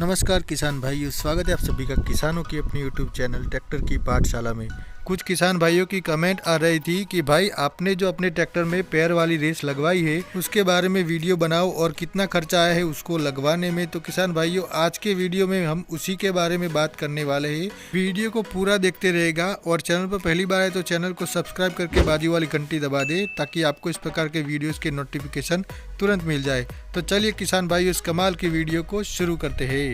नमस्कार किसान भाइयों, स्वागत है आप सभी का किसानों की अपनी यूट्यूब चैनल ट्रैक्टर की पाठशाला में। कुछ किसान भाइयों की कमेंट आ रही थी कि भाई आपने जो अपने ट्रैक्टर में पैर वाली रेस लगवाई है उसके बारे में वीडियो बनाओ और कितना खर्चा आया है उसको लगवाने में। तो किसान भाइयों, आज के वीडियो में हम उसी के बारे में बात करने वाले हैं। वीडियो को पूरा देखते रहेगा और चैनल पर पहली बार है तो चैनल को सब्सक्राइब करके बाजू वाली घंटी दबा दे ताकि आपको इस प्रकार के वीडियोस के नोटिफिकेशन तुरंत मिल जाए। तो चलिए किसान भाइयों, इस कमाल की वीडियो को शुरू करते हैं।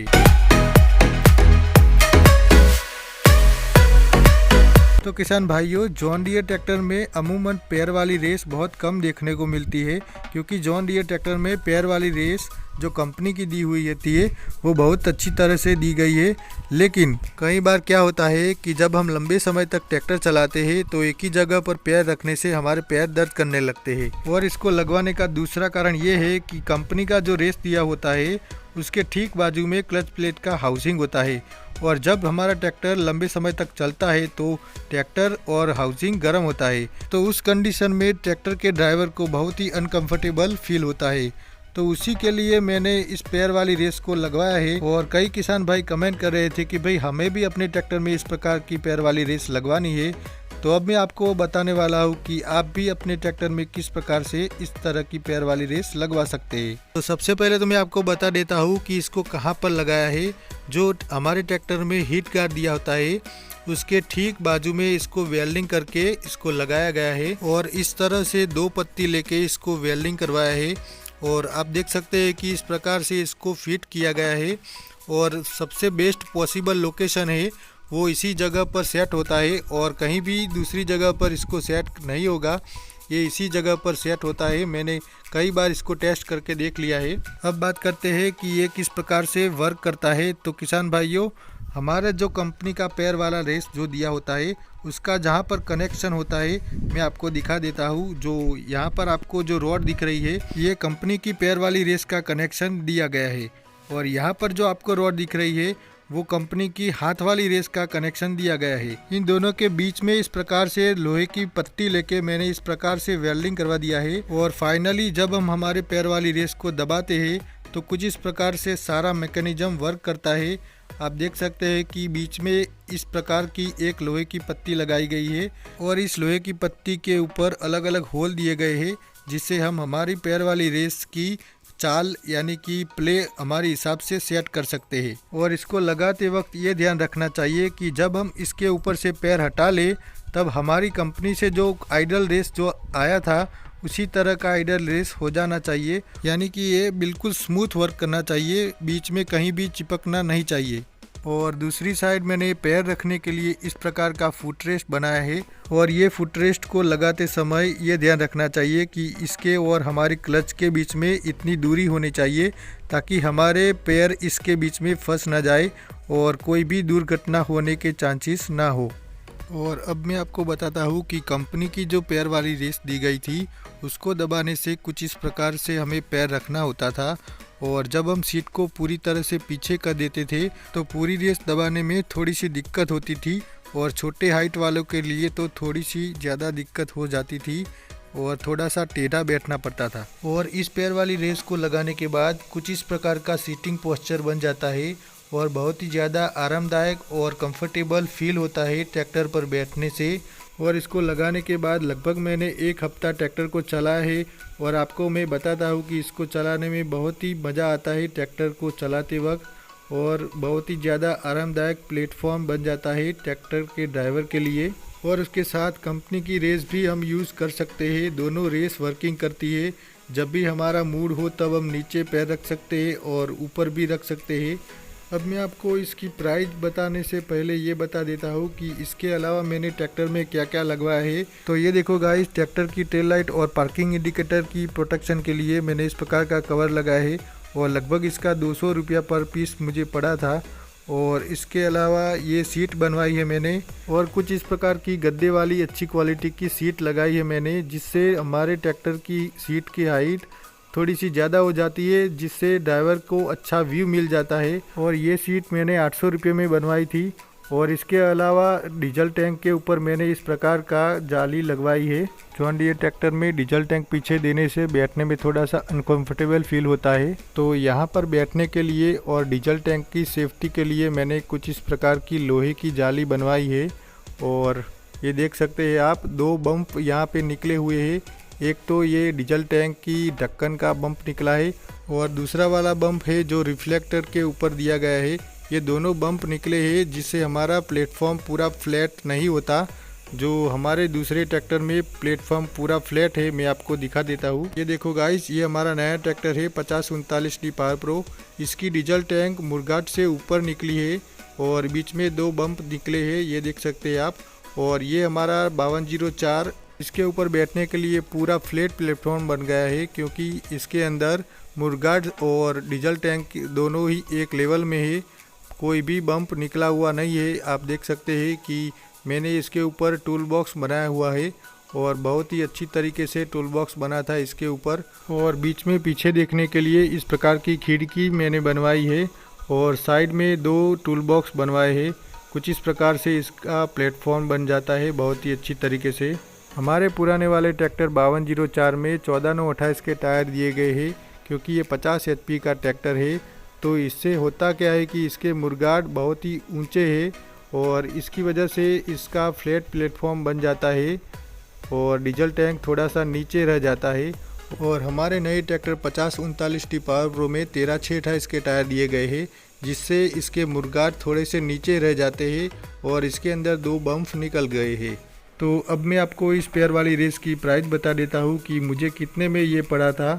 तो किसान भाइयों, जॉन डियर ट्रैक्टर में अमूमन पैर वाली रेस बहुत कम देखने को मिलती है, क्योंकि जॉन डियर ट्रैक्टर में पैर वाली रेस जो कंपनी की दी हुई होती है वो बहुत अच्छी तरह से दी गई है। लेकिन कई बार क्या होता है कि जब हम लंबे समय तक ट्रैक्टर चलाते हैं तो एक ही जगह पर पैर रखने से हमारे पैर दर्द करने लगते हैं। और इसको लगवाने का दूसरा कारण ये है कि कंपनी का जो रेस दिया होता है उसके ठीक बाजू में क्लच प्लेट का हाउसिंग होता है, और जब हमारा ट्रैक्टर लंबे समय तक चलता है तो ट्रैक्टर और हाउसिंग गर्म होता है। तो उस कंडीशन में ट्रैक्टर के ड्राइवर को बहुत ही अनकंफर्टेबल फील होता है। तो उसी के लिए मैंने इस पैर वाली रेस को लगवाया है। और कई किसान भाई कमेंट कर रहे थे कि भाई हमें भी अपने ट्रैक्टर में इस प्रकार की पैर वाली रेस लगवानी है। तो अब मैं आपको बताने वाला हूँ कि आप भी अपने ट्रैक्टर में किस प्रकार से इस तरह की पैर वाली रेस लगवा सकते हैं। तो सबसे पहले तो मैं आपको बता देता हूँ कि इसको कहाँ पर लगाया है। जो हमारे ट्रैक्टर में हीट गार्ड दिया होता है उसके ठीक बाजू में इसको वेल्डिंग करके इसको लगाया गया है, और इस तरह से 2 पत्ती लेके इसको वेल्डिंग करवाया है। और आप देख सकते हैं कि इस प्रकार से इसको फिट किया गया है, और सबसे बेस्ट पॉसिबल लोकेशन है वो इसी जगह पर सेट होता है, और कहीं भी दूसरी जगह पर इसको सेट नहीं होगा, ये इसी जगह पर सेट होता है। मैंने कई बार इसको टेस्ट करके देख लिया है। अब बात करते हैं कि ये किस प्रकार से वर्क करता है। तो किसान भाइयों, हमारा जो कंपनी का पैर वाला रेस जो दिया होता है उसका जहाँ पर कनेक्शन होता है मैं आपको दिखा देता हूँ। जो यहाँ पर आपको जो रॉड दिख रही है ये कंपनी की पैर वाली रेस का कनेक्शन दिया गया है, और यहाँ पर जो आपको रॉड दिख रही है वो कंपनी की हाथ वाली रेस का कनेक्शन दिया गया है। इन दोनों के बीच में इस प्रकार से लोहे की पत्ती लेके मैंने इस प्रकार से वेल्डिंग करवा दिया है। और फाइनली जब हम हमारे पैर वाली रेस को दबाते हैं तो कुछ इस प्रकार से सारा मैकेनिज्म वर्क करता है। आप देख सकते हैं कि बीच में इस प्रकार की एक लोहे की पत्ती लगाई गई है, और इस लोहे की पत्ती के ऊपर अलग अलग होल दिए गए हैं जिससे हम हमारी पैर वाली रेस की चाल यानी कि प्ले हमारे हिसाब से सेट कर सकते हैं। और इसको लगाते वक्त ये ध्यान रखना चाहिए कि जब हम इसके ऊपर से पैर हटा ले तब हमारी कंपनी से जो आइडल रेस जो आया था उसी तरह का आइडल रेस हो जाना चाहिए, यानी कि ये बिल्कुल स्मूथ वर्क करना चाहिए, बीच में कहीं भी चिपकना नहीं चाहिए। और दूसरी साइड मैंने पैर रखने के लिए इस प्रकार का फुटरेस्ट बनाया है, और ये फुटरेस्ट को लगाते समय ये ध्यान रखना चाहिए कि इसके और हमारे क्लच के बीच में इतनी दूरी होनी चाहिए ताकि हमारे पैर इसके बीच में फंस ना जाए और कोई भी दुर्घटना होने के चांसेस ना हो। और अब मैं आपको बताता हूँ कि कंपनी की जो पैर वाली रेस दी गई थी उसको दबाने से कुछ इस प्रकार से हमें पैर रखना होता था, और जब हम सीट को पूरी तरह से पीछे कर देते थे तो पूरी रेस दबाने में थोड़ी सी दिक्कत होती थी, और छोटे हाइट वालों के लिए तो थोड़ी सी ज़्यादा दिक्कत हो जाती थी और थोड़ा सा टेढ़ा बैठना पड़ता था। और इस पैर वाली रेस को लगाने के बाद कुछ इस प्रकार का सीटिंग पोस्चर बन जाता है, और बहुत ही ज़्यादा आरामदायक और कंफर्टेबल फील होता है ट्रैक्टर पर बैठने से। और इसको लगाने के बाद लगभग मैंने 1 हफ्ता ट्रैक्टर को चलाया है, और आपको मैं बताता हूँ कि इसको चलाने में बहुत ही मज़ा आता है ट्रैक्टर को चलाते वक्त, और बहुत ही ज़्यादा आरामदायक प्लेटफॉर्म बन जाता है ट्रैक्टर के ड्राइवर के लिए। और उसके साथ कंपनी की रेस भी हम यूज़ कर सकते हैं, दोनों रेस वर्किंग करती है। जब भी हमारा मूड हो तब हम नीचे पैर रख सकते हैं और ऊपर भी रख सकते हैं। अब मैं आपको इसकी प्राइस बताने से पहले ये बता देता हूँ कि इसके अलावा मैंने ट्रैक्टर में क्या क्या लगवाया है। तो ये देखो गाइस, ट्रैक्टर की टेल लाइट और पार्किंग इंडिकेटर की प्रोटेक्शन के लिए मैंने इस प्रकार का कवर लगाया है, और लगभग इसका 200 रुपया पर पीस मुझे पड़ा था। और इसके अलावा ये सीट बनवाई है मैंने, और कुछ इस प्रकार की गद्दे वाली अच्छी क्वालिटी की सीट लगाई है मैंने, जिससे हमारे ट्रैक्टर की सीट की हाइट थोड़ी सी ज़्यादा हो जाती है, जिससे ड्राइवर को अच्छा व्यू मिल जाता है। और ये सीट मैंने 800 रुपये में बनवाई थी, और इसके अलावा डीजल टैंक के ऊपर मैंने इस प्रकार का जाली लगवाई है। जॉन डियर ट्रैक्टर में डीजल टैंक पीछे देने से बैठने में थोड़ा सा अनकंफर्टेबल फील होता है, तो यहाँ पर बैठने के लिए और डीजल टैंक की सेफ्टी के लिए मैंने कुछ इस प्रकार की लोहे की जाली बनवाई है। और ये देख सकते हैं आप, 2 बम्प यहाँ पे निकले हुए हैं। एक तो ये डीजल टैंक की ढक्कन का बम्प निकला है और दूसरा वाला बम्प है जो रिफ्लेक्टर के ऊपर दिया गया है। ये दोनों बम्प निकले हैं जिससे हमारा प्लेटफॉर्म पूरा फ्लैट नहीं होता। जो हमारे दूसरे ट्रैक्टर में प्लेटफॉर्म पूरा फ्लैट है, मैं आपको दिखा देता हूँ। ये देखो गाइस, ये हमारा नया ट्रैक्टर है 5039D पावर प्रो। इसकी डीजल टैंक मुरगाट से ऊपर निकली है और बीच में 2 बम्प निकले हैं, ये देख सकते हैं आप। और ये हमारा 5204, इसके ऊपर बैठने के लिए पूरा फ्लैट प्लेटफॉर्म बन गया है, क्योंकि इसके अंदर मुरगाट और डीजल टैंक दोनों ही एक लेवल में है, कोई भी बम्प निकला हुआ नहीं है। आप देख सकते हैं कि मैंने इसके ऊपर टूल बॉक्स बनाया हुआ है और बहुत ही अच्छी तरीके से टूल बॉक्स बना था इसके ऊपर। और बीच में पीछे देखने के लिए इस प्रकार की खिड़की मैंने बनवाई है और साइड में 2 टूल बॉक्स बनवाए हैं। कुछ इस प्रकार से इसका प्लेटफॉर्म बन जाता है बहुत ही अच्छी तरीके से। हमारे पुराने वाले ट्रैक्टर 5204 में 14928 के टायर दिए गए हैं, क्योंकि ये 50 HP का ट्रैक्टर है। तो इससे होता क्या है कि इसके मुरगाट बहुत ही ऊंचे हैं और इसकी वजह से इसका फ्लैट प्लेटफॉर्म बन जाता है और डीजल टैंक थोड़ा सा नीचे रह जाता है। और हमारे नए ट्रैक्टर 5039D पावर प्रो में 13628 के टायर दिए गए हैं, जिससे इसके मुरगाट थोड़े से नीचे रह जाते हैं और इसके अंदर 2 बम्प निकल गए हैं। तो अब मैं आपको इस पेयर वाली रेस की प्राइस बता देता हूँ कि मुझे कितने में ये पड़ा था।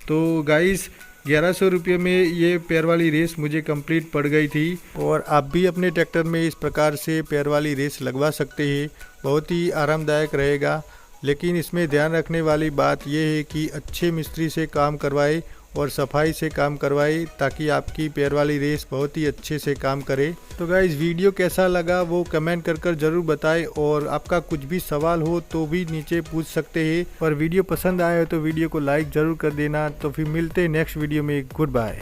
तो गाइस 1100 रुपये में ये पेयर वाली रेस मुझे कंप्लीट पड़ गई थी। और आप भी अपने ट्रैक्टर में इस प्रकार से पेयर वाली रेस लगवा सकते हैं, बहुत ही आरामदायक रहेगा। लेकिन इसमें ध्यान रखने वाली बात यह है कि अच्छे मिस्त्री से काम करवाए और सफाई से काम करवाए, ताकि आपकी पेयर वाली रेस बहुत ही अच्छे से काम करे। तो गाइस, वीडियो कैसा लगा वो कमेंट कर ज़रूर बताएं और आपका कुछ भी सवाल हो तो भी नीचे पूछ सकते हैं। और वीडियो पसंद आए तो वीडियो को लाइक ज़रूर कर देना। तो फिर मिलते हैं नेक्स्ट वीडियो में। Good bye.